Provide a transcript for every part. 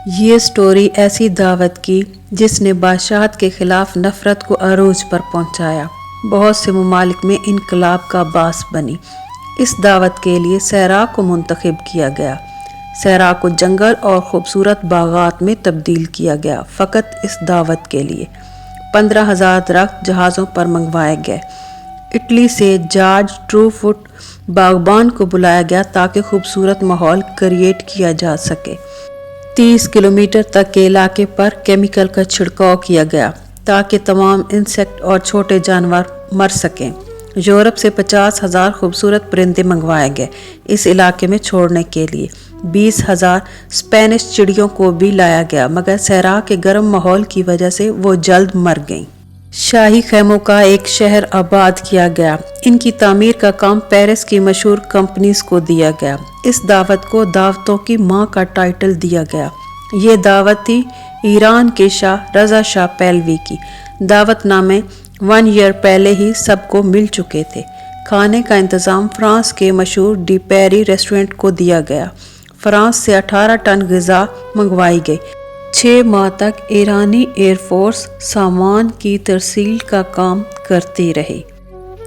یہ سٹوری ایسی دعوت کی جس نے بادشاہت کے خلاف نفرت کو عروج پر پہنچایا، بہت سے ممالک میں انقلاب کا باعث بنی۔ اس دعوت کے لیے صحرا کو منتخب کیا گیا۔ صحرا کو جنگل اور خوبصورت باغات میں تبدیل کیا گیا فقط اس دعوت کے لیے۔ 15,000 درخت جہازوں پر منگوائے گئے۔ اٹلی سے جارج ٹروفٹ باغبان کو بلایا گیا تاکہ خوبصورت ماحول کریٹ کیا جا سکے۔ 30 کلومیٹر تک کے علاقے پر کیمیکل کا چھڑکاؤ کیا گیا تاکہ تمام انسیکٹ اور چھوٹے جانور مر سکیں۔ یورپ سے 50,000 خوبصورت پرندے منگوائے گئے اس علاقے میں چھوڑنے کے لیے۔ 20,000 اسپینش چڑیوں کو بھی لایا گیا، مگر صحرا کے گرم ماحول کی وجہ سے وہ جلد مر گئیں۔ شاہی خیموں کا ایک شہر آباد کیا گیا۔ ان کی تعمیر کا کام پیرس کی مشہور کمپنیز کو دیا گیا۔ اس دعوت کو دعوتوں کی ماں کا ٹائٹل دیا گیا۔ یہ دعوت تھی ایران کے شاہ رضا شاہ پہلوی کی۔ دعوت نامے 1 ایئر پہلے ہی سب کو مل چکے تھے۔ کھانے کا انتظام فرانس کے مشہور ڈی پیری ریسٹورنٹ کو دیا گیا۔ فرانس سے 18 ٹن غذا منگوائی گئی۔ 6 ماہ تک ایرانی ایئر فورس سامان کی ترسیل کا کام کرتی رہی۔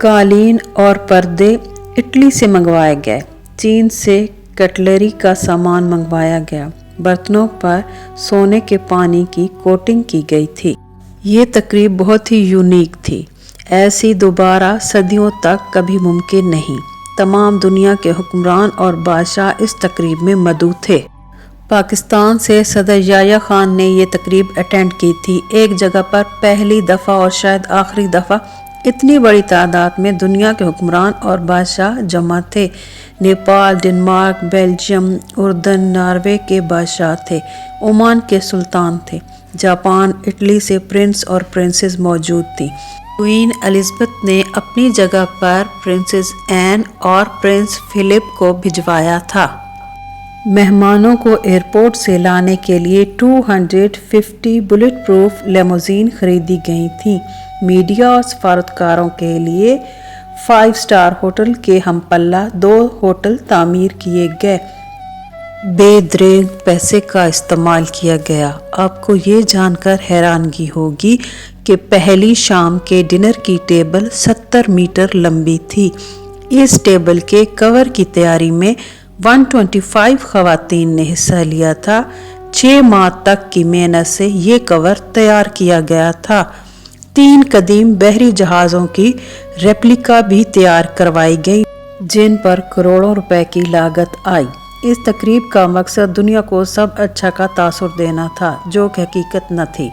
قالین اور پردے اٹلی سے منگوائے گئے۔ چین سے کٹلری کا سامان منگوایا گیا۔ برتنوں پر سونے کے پانی کی کوٹنگ کی گئی تھی۔ یہ تقریب بہت ہی یونیک تھی۔ ایسی دوبارہ صدیوں تک کبھی ممکن نہیں۔ تمام دنیا کے حکمران اور بادشاہ اس تقریب میں مدعو تھے۔ پاکستان سے صدر یحییٰ خان نے یہ تقریب اٹینڈ کی تھی۔ ایک جگہ پر پہلی دفعہ اور شاید آخری دفعہ اتنی بڑی تعداد میں دنیا کے حکمران اور بادشاہ جمع تھے۔ نیپال، ڈنمارک، بیلجیم، اردن، ناروے کے بادشاہ تھے۔ عمان کے سلطان تھے۔ جاپان، اٹلی سے پرنس اور پرنسز موجود تھی۔ کوئین الزبتھ نے اپنی جگہ پر پرنسز این اور پرنس فلپ کو بھجوایا تھا۔ مہمانوں کو ایئرپورٹ سے لانے کے لیے 250 بلٹ پروف لیموزین خریدی گئی تھیں۔ میڈیا اور سفارتکاروں کے لیے 5 اسٹار ہوٹل کے ہم پلہ 2 ہوٹل تعمیر کیے گئے۔ بے دریغ پیسے کا استعمال کیا گیا۔ آپ کو یہ جان کر حیرانگی ہوگی کہ پہلی شام کے ڈنر کی ٹیبل 70 میٹر لمبی تھی۔ اس ٹیبل کے کور کی تیاری میں 125 خواتین نے حصہ لیا تھا۔ 6 ماہ تک کی محنت سے یہ کور تیار کیا گیا تھا۔ 3 قدیم بحری جہازوں کی ریپلیکا بھی تیار کروائی گئی جن پر کروڑوں روپے کی لاگت آئی۔ اس تقریب کا مقصد دنیا کو سب اچھا کا تاثر دینا تھا، جو کہ حقیقت نہ تھی۔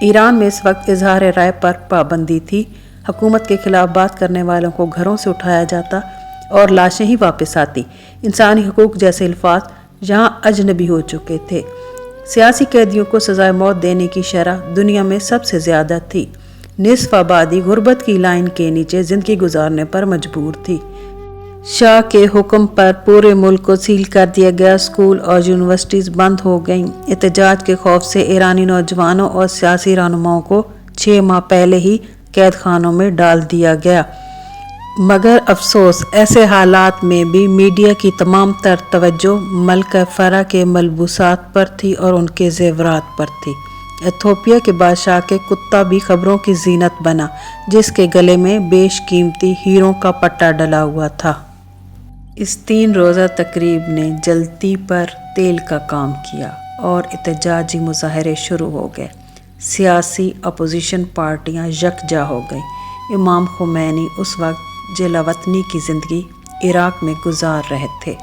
ایران میں اس وقت اظہار رائے پر پابندی تھی۔ حکومت کے خلاف بات کرنے والوں کو گھروں سے اٹھایا جاتا اور لاشیں ہی واپس آتی۔ انسانی حقوق جیسے الفاظ یہاں اجنبی ہو چکے تھے۔ سیاسی قیدیوں کو سزائے موت دینے کی شرح دنیا میں سب سے زیادہ تھی۔ نصف آبادی غربت کی لائن کے نیچے زندگی گزارنے پر مجبور تھی۔ شاہ کے حکم پر پورے ملک کو سیل کر دیا گیا۔ اسکول اور یونیورسٹیز بند ہو گئیں۔ احتجاج کے خوف سے ایرانی نوجوانوں اور سیاسی رہنماؤں کو 6 ماہ پہلے ہی قید خانوں میں ڈال دیا گیا۔ مگر افسوس، ایسے حالات میں بھی میڈیا کی تمام تر توجہ ملکہ فرح کے ملبوسات پر تھی اور ان کے زیورات پر تھی۔ ایتھوپیا کے بادشاہ کے کتا بھی خبروں کی زینت بنا، جس کے گلے میں بیش قیمتی ہیروں کا پٹا ڈلا ہوا تھا۔ اس 3 روزہ تقریب نے جلتی پر تیل کا کام کیا اور احتجاجی مظاہرے شروع ہو گئے۔ سیاسی اپوزیشن پارٹیاں یکجا ہو گئیں۔ امام خمینی اس وقت جلا وطنی کی زندگی عراق میں گزار رہے تھے۔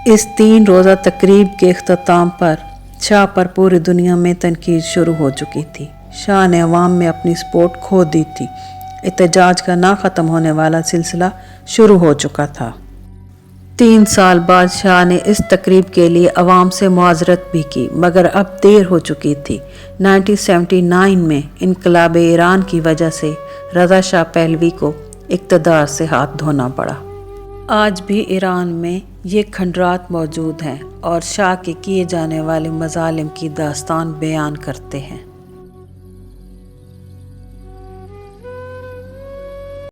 اس 3 روزہ تقریب کے اختتام پر شاہ پر پوری دنیا میں تنقید شروع ہو چکی تھی۔ شاہ نے عوام میں اپنی سپورٹ کھو دی تھی۔ احتجاج کا نہ ختم ہونے والا سلسلہ شروع ہو چکا تھا۔ 3 سال بعد شاہ نے اس تقریب کے لیے عوام سے معذرت بھی کی، مگر اب دیر ہو چکی تھی۔ 1979 میں انقلاب ایران کی وجہ سے رضا شاہ پہلوی کو اقتدار سے ہاتھ دھونا پڑا۔ آج بھی ایران میں یہ کھنڈرات موجود ہیں اور شاہ کے کیے جانے والے مظالم کی داستان بیان کرتے ہیں۔